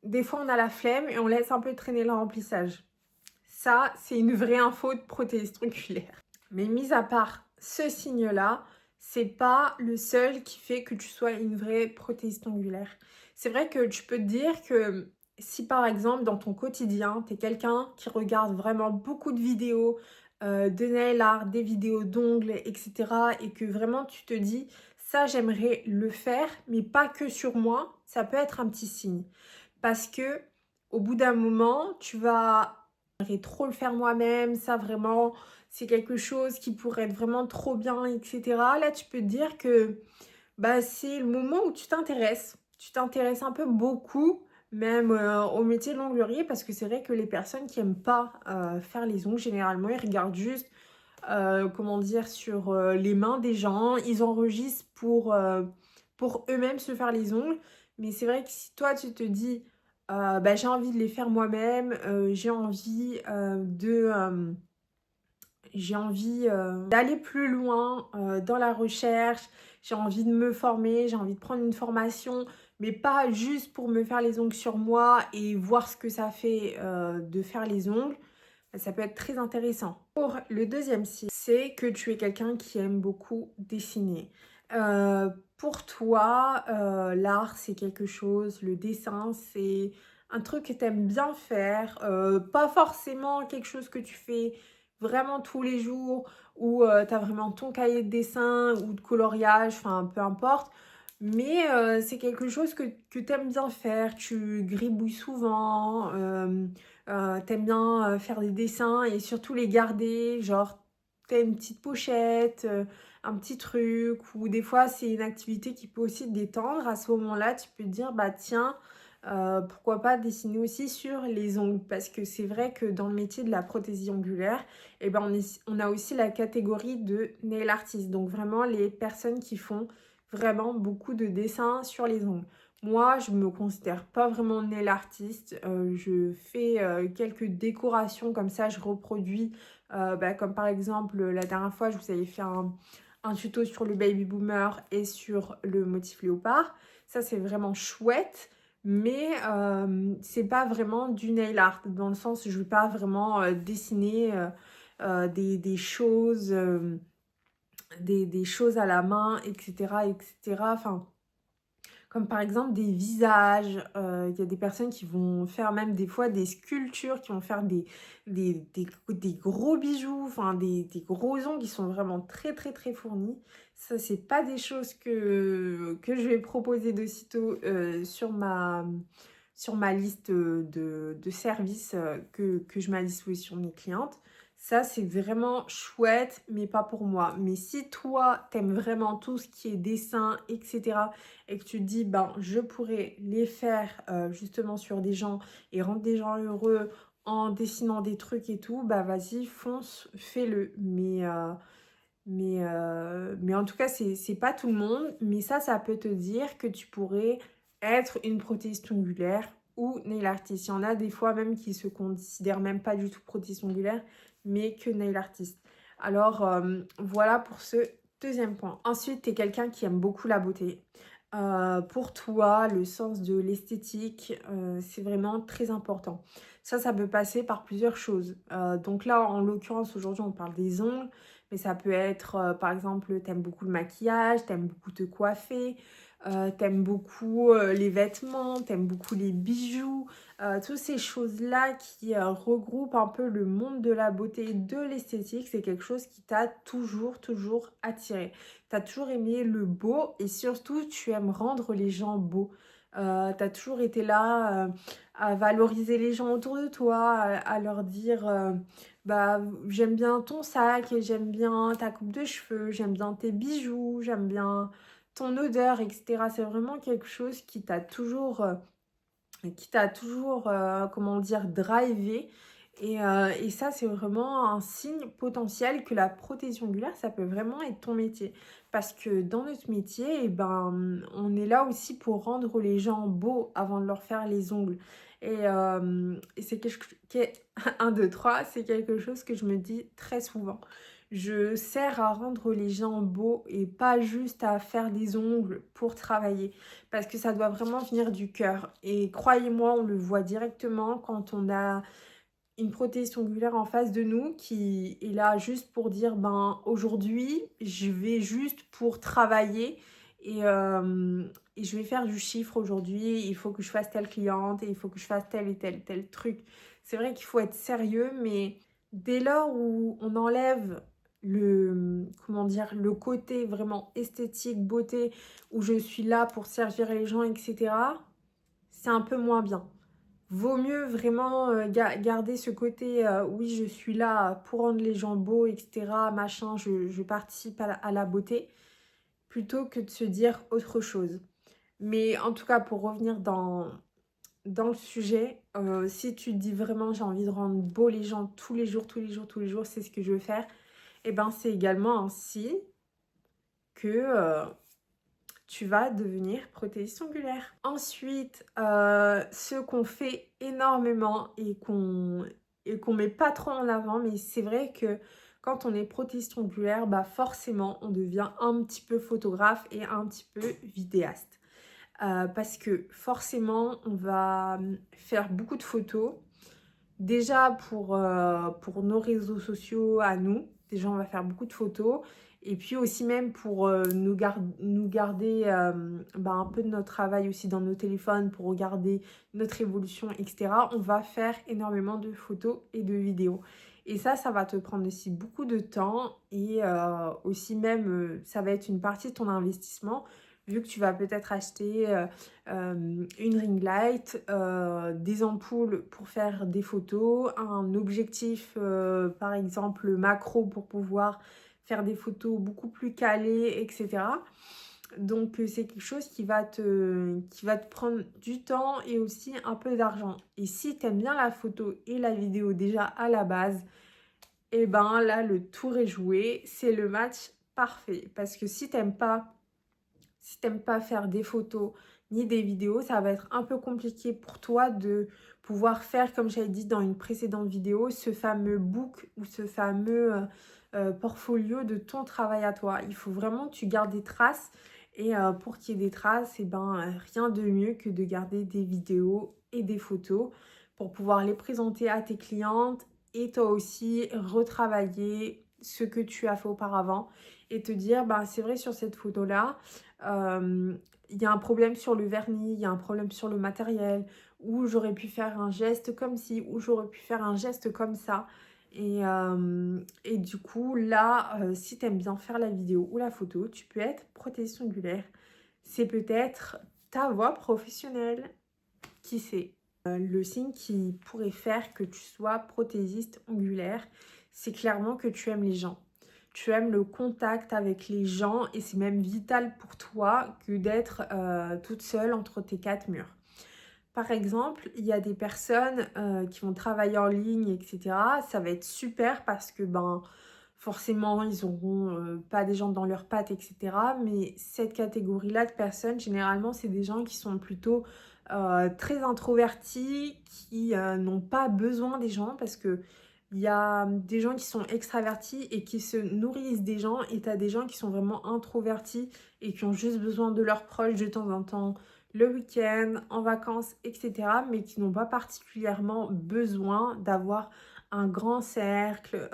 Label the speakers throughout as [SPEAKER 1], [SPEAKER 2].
[SPEAKER 1] des fois on a la flemme et on laisse un peu traîner le remplissage. Ça, c'est une vraie info de protéines oculaires. Mais mis à part ce signe-là, c'est pas le seul qui fait que tu sois une vraie protéiste angulaire. C'est vrai que tu peux te dire que si par exemple dans ton quotidien, tu es quelqu'un qui regarde vraiment beaucoup de vidéos de nail art, des vidéos d'ongles, etc. et que vraiment tu te dis ça j'aimerais le faire, mais pas que sur moi, ça peut être un petit signe. Parce que au bout d'un moment, tu vas j'aimerais trop le faire moi-même, ça vraiment, c'est quelque chose qui pourrait être vraiment trop bien, etc. Là, tu peux te dire que bah, c'est le moment où tu t'intéresses. Tu t'intéresses un peu beaucoup, même au métier de l'onglerier, parce que c'est vrai que les personnes qui n'aiment pas faire les ongles, généralement, ils regardent juste, comment dire, sur les mains des gens. Ils enregistrent pour eux-mêmes se faire les ongles. Mais c'est vrai que si toi, tu te dis, bah, j'ai envie de les faire moi-même, j'ai envie j'ai envie d'aller plus loin dans la recherche, j'ai envie de me former, j'ai envie de prendre une formation, mais pas juste pour me faire les ongles sur moi et voir ce que ça fait de faire les ongles. Ça peut être très intéressant. Pour le deuxième signe, c'est que tu es quelqu'un qui aime beaucoup dessiner. Pour toi, l'art, c'est quelque chose, le dessin, c'est un truc que tu aimes bien faire, pas forcément quelque chose que tu fais vraiment tous les jours ou tu as vraiment ton cahier de dessin ou de coloriage, enfin peu importe. Mais c'est quelque chose que tu aimes bien faire, tu gribouilles souvent, t'aimes bien faire des dessins et surtout les garder, genre t'as une petite pochette, un petit truc, ou des fois c'est une activité qui peut aussi te détendre. À ce moment-là, tu peux te dire, bah tiens, pourquoi pas dessiner aussi sur les ongles, parce que c'est vrai que dans le métier de la prothésie ongulaire, eh ben on a aussi la catégorie de nail artist, donc vraiment les personnes qui font vraiment beaucoup de dessins sur les ongles. Moi, je me considère pas vraiment nail artiste. Je fais quelques décorations comme ça, je reproduis. Bah, comme par exemple, la dernière fois, je vous avais fait un tuto sur le baby boomer et sur le motif léopard. Ça, c'est vraiment chouette. Mais c'est pas vraiment du nail art, dans le sens où je ne vais pas vraiment dessiner des choses, des choses à la main, etc. etc. Enfin, comme par exemple des visages. Il y a des personnes qui vont faire même des fois des sculptures, qui vont faire des gros bijoux, enfin des gros ongles qui sont vraiment très très très fournis. Ça, c'est pas des choses que je vais proposer d'aussitôt sur ma liste de services que je mets à disposition de mes clientes. Ça, c'est vraiment chouette, mais pas pour moi. Mais si toi, t'aimes vraiment tout ce qui est dessin, etc., et que tu te dis, ben, je pourrais les faire justement sur des gens et rendre des gens heureux en dessinant des trucs et tout, bah vas-y, fonce, fais-le. Mais en tout cas, c'est pas tout le monde. Mais ça peut te dire que tu pourrais être une prothésiste ongulaire ou nail artist. Il y en a des fois même qui se considèrent même pas du tout prothésiste ongulaire, mais que nail artist. Alors, voilà pour ce deuxième point. Ensuite, tu es quelqu'un qui aime beaucoup la beauté. Pour toi, le sens de l'esthétique, c'est vraiment très important. Ça peut passer par plusieurs choses. Donc là, en l'occurrence, aujourd'hui, on parle des ongles. Mais ça peut être, par exemple, t'aimes beaucoup le maquillage, t'aimes beaucoup te coiffer, t'aimes beaucoup les vêtements, t'aimes beaucoup les bijoux. Toutes ces choses-là qui regroupent un peu le monde de la beauté et de l'esthétique, c'est quelque chose qui t'a toujours, toujours attiré. T'as toujours aimé le beau et surtout, tu aimes rendre les gens beaux. T'as toujours été là à valoriser les gens autour de toi, à leur dire... bah, j'aime bien ton sac, et j'aime bien ta coupe de cheveux, j'aime bien tes bijoux, j'aime bien ton odeur, etc. C'est vraiment quelque chose qui t'a toujours comment dire, drivé. Et ça, c'est vraiment un signe potentiel que la prothésie ongulaire, ça peut vraiment être ton métier. Parce que dans notre métier, eh ben, on est là aussi pour rendre les gens beaux avant de leur faire les ongles. Et c'est quelque chose qui est 1, 2, 3, c'est quelque chose que je me dis très souvent. Je sers à rendre les gens beaux et pas juste à faire des ongles pour travailler. Parce que ça doit vraiment venir du cœur. Et croyez-moi, on le voit directement quand on a une prothèse ongulaire en face de nous qui est là juste pour dire ben aujourd'hui je vais juste pour travailler et je vais faire du chiffre aujourd'hui, il faut que je fasse telle cliente et il faut que je fasse tel et tel truc. C'est vrai qu'il faut être sérieux, mais dès lors où on enlève comment dire, le côté vraiment esthétique, beauté, où je suis là pour servir les gens, etc., c'est un peu moins bien. Vaut mieux vraiment garder ce côté, oui, je suis là pour rendre les gens beaux, etc., machin, je participe à la beauté, plutôt que de se dire autre chose. Mais en tout cas, pour revenir dans le sujet, si tu te dis vraiment j'ai envie de rendre beau les gens tous les jours, tous les jours, tous les jours, c'est ce que je veux faire, et ben c'est également ainsi que tu vas devenir prothésiste ongulaire. Ensuite, ce qu'on fait énormément et qu'on met pas trop en avant, mais c'est vrai que quand on est prothésiste ongulaire, bah forcément, on devient un petit peu photographe et un petit peu vidéaste. Parce que forcément, on va faire beaucoup de photos. Déjà pour nos réseaux sociaux à nous, déjà on va faire beaucoup de photos. Et puis aussi même pour nous garder un peu de notre travail aussi dans nos téléphones, pour regarder notre évolution, etc. On va faire énormément de photos et de vidéos. Et ça va te prendre aussi beaucoup de temps et aussi même, ça va être une partie de ton investissement vu que tu vas peut-être acheter une ring light, des ampoules pour faire des photos, un objectif par exemple macro pour pouvoir faire des photos beaucoup plus calées, etc. Donc c'est quelque chose qui va te prendre du temps et aussi un peu d'argent. Et si tu aimes bien la photo et la vidéo déjà à la base, et ben là le tour est joué, c'est le match parfait. Parce que si t'aimes pas faire des photos ni des vidéos, ça va être un peu compliqué pour toi de pouvoir faire, comme j'avais dit dans une précédente vidéo, ce fameux book ou ce fameux portfolio de ton travail à toi. Il faut vraiment que tu gardes des traces et pour qu'il y ait des traces, et ben, rien de mieux que de garder des vidéos et des photos pour pouvoir les présenter à tes clientes et toi aussi retravailler ce que tu as fait auparavant et te dire, bah, c'est vrai sur cette photo-là, il y a un problème sur le vernis, il y a un problème sur le matériel, ou j'aurais pu faire un geste comme ci, ou j'aurais pu faire un geste comme ça. Et du coup, là, si tu aimes bien faire la vidéo ou la photo, tu peux être prothésiste ongulaire. C'est peut-être ta voie professionnelle, qui sait. Le signe qui pourrait faire que tu sois prothésiste ongulaire, c'est clairement que tu aimes les gens. Tu aimes le contact avec les gens et c'est même vital pour toi que d'être toute seule entre tes quatre murs. Par exemple, il y a des personnes qui vont travailler en ligne, etc. Ça va être super parce que ben, forcément, ils n'auront pas des gens dans leurs pattes, etc. Mais cette catégorie-là de personnes, généralement, c'est des gens qui sont plutôt très introvertis, qui n'ont pas besoin des gens parce que il y a des gens qui sont extravertis et qui se nourrissent des gens et tu as des gens qui sont vraiment introvertis et qui ont juste besoin de leurs proches de temps en temps, le week-end, en vacances, etc. mais qui n'ont pas particulièrement besoin d'avoir un grand cercle,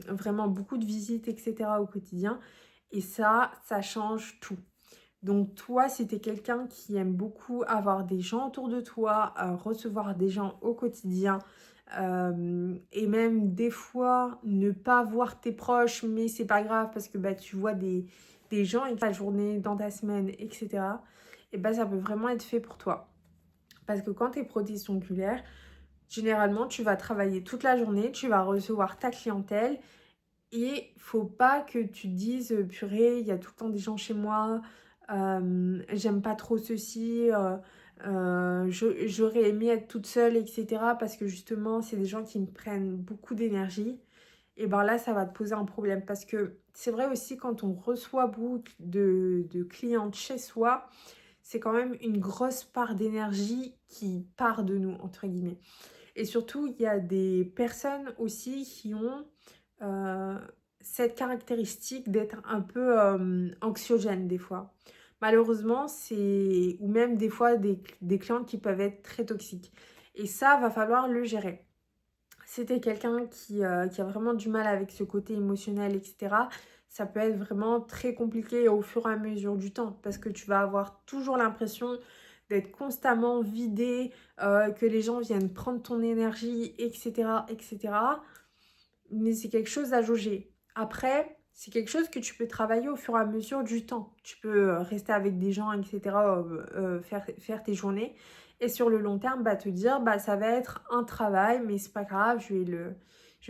[SPEAKER 1] vraiment beaucoup de visites, etc. au quotidien. Et ça change tout. Donc toi, si tu es quelqu'un qui aime beaucoup avoir des gens autour de toi, recevoir des gens au quotidien, et même des fois ne pas voir tes proches, mais c'est pas grave parce que bah, tu vois des gens et ta journée, dans ta semaine, etc. Et bah ça peut vraiment être fait pour toi. Parce que quand tu es prothésiste ongulaire, généralement tu vas travailler toute la journée, tu vas recevoir ta clientèle et faut pas que tu te dises purée, il y a tout le temps des gens chez moi, j'aime pas trop ceci, j'aurais aimé être toute seule, etc. Parce que justement, c'est des gens qui me prennent beaucoup d'énergie. Et ben là, ça va te poser un problème. Parce que c'est vrai aussi, quand on reçoit beaucoup de clientes chez soi, c'est quand même une grosse part d'énergie qui part de nous, entre guillemets. Et surtout, il y a des personnes aussi qui ont cette caractéristique d'être un peu anxiogène des fois. Malheureusement, ou même des fois des clientes qui peuvent être très toxiques. Et ça, va falloir le gérer. Si t'es quelqu'un qui a vraiment du mal avec ce côté émotionnel, etc., ça peut être vraiment très compliqué au fur et à mesure du temps parce que tu vas avoir toujours l'impression d'être constamment vidé, que les gens viennent prendre ton énergie, etc., etc. Mais c'est quelque chose à jauger. Après, c'est quelque chose que tu peux travailler au fur et à mesure du temps. Tu peux rester avec des gens, etc., faire tes journées. Et sur le long terme, te dire, ça va être un travail, mais c'est pas grave, je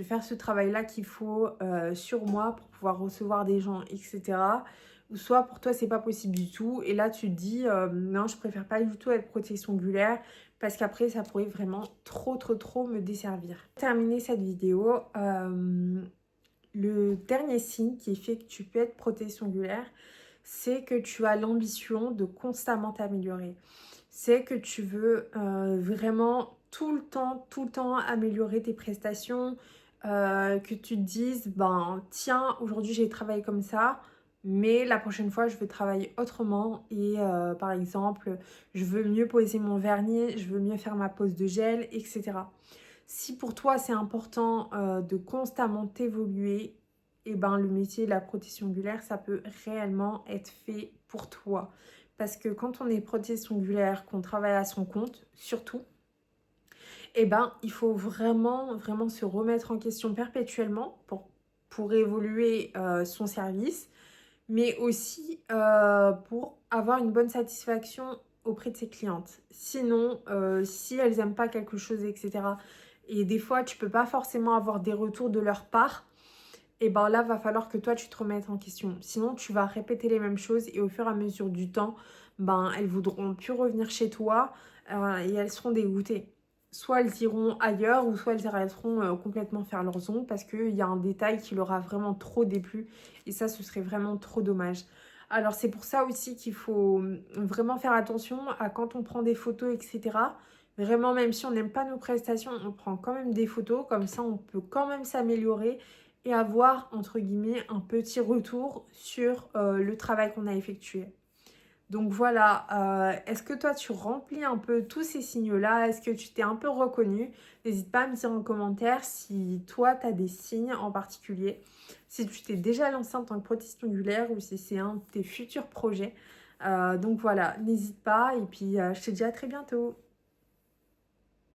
[SPEAKER 1] vais faire ce travail-là qu'il faut sur moi pour pouvoir recevoir des gens, etc. Ou soit pour toi, c'est pas possible du tout. Et là, tu te dis, non, je préfère pas du tout être protection ongulaire parce qu'après, ça pourrait vraiment trop me desservir. Pour terminer cette vidéo, le dernier signe qui fait que tu peux être protection ongulaire, c'est que tu as l'ambition de constamment t'améliorer. C'est que tu veux vraiment tout le temps améliorer tes prestations, que tu te dises, tiens, aujourd'hui j'ai travaillé comme ça, mais la prochaine fois je veux travailler autrement et par exemple, je veux mieux poser mon vernis, je veux mieux faire ma pose de gel, etc. Si pour toi c'est important de constamment t'évoluer, et le métier de la protection ongulaire, ça peut réellement être fait pour toi. Parce que quand on est protection ongulaire, qu'on travaille à son compte, surtout, il faut vraiment se remettre en question perpétuellement pour évoluer son service, mais aussi pour avoir une bonne satisfaction auprès de ses clientes. Sinon, si elles n'aiment pas quelque chose, etc., et des fois, tu peux pas forcément avoir des retours de leur part, et là, va falloir que toi, tu te remettes en question. Sinon, tu vas répéter les mêmes choses et au fur et à mesure du temps, elles voudront plus revenir chez toi et elles seront dégoûtées. Soit elles iront ailleurs ou soit elles arrêteront complètement faire leurs ongles parce qu'il y a un détail qui leur a vraiment trop déplu et ça, ce serait vraiment trop dommage. Alors, c'est pour ça aussi qu'il faut vraiment faire attention à quand on prend des photos, etc. Vraiment, même si on n'aime pas nos prestations, on prend quand même des photos. Comme ça, on peut quand même s'améliorer et avoir, entre guillemets, un petit retour sur le travail qu'on a effectué. Donc voilà, est-ce que toi tu remplis un peu tous ces signaux-là? Est-ce que tu t'es un peu reconnu? N'hésite pas à me dire en commentaire si toi tu as des signes en particulier, si tu t'es déjà lancé en tant que protection ongulaire ou si c'est un de tes futurs projets. Donc voilà, n'hésite pas et puis je te dis à très bientôt.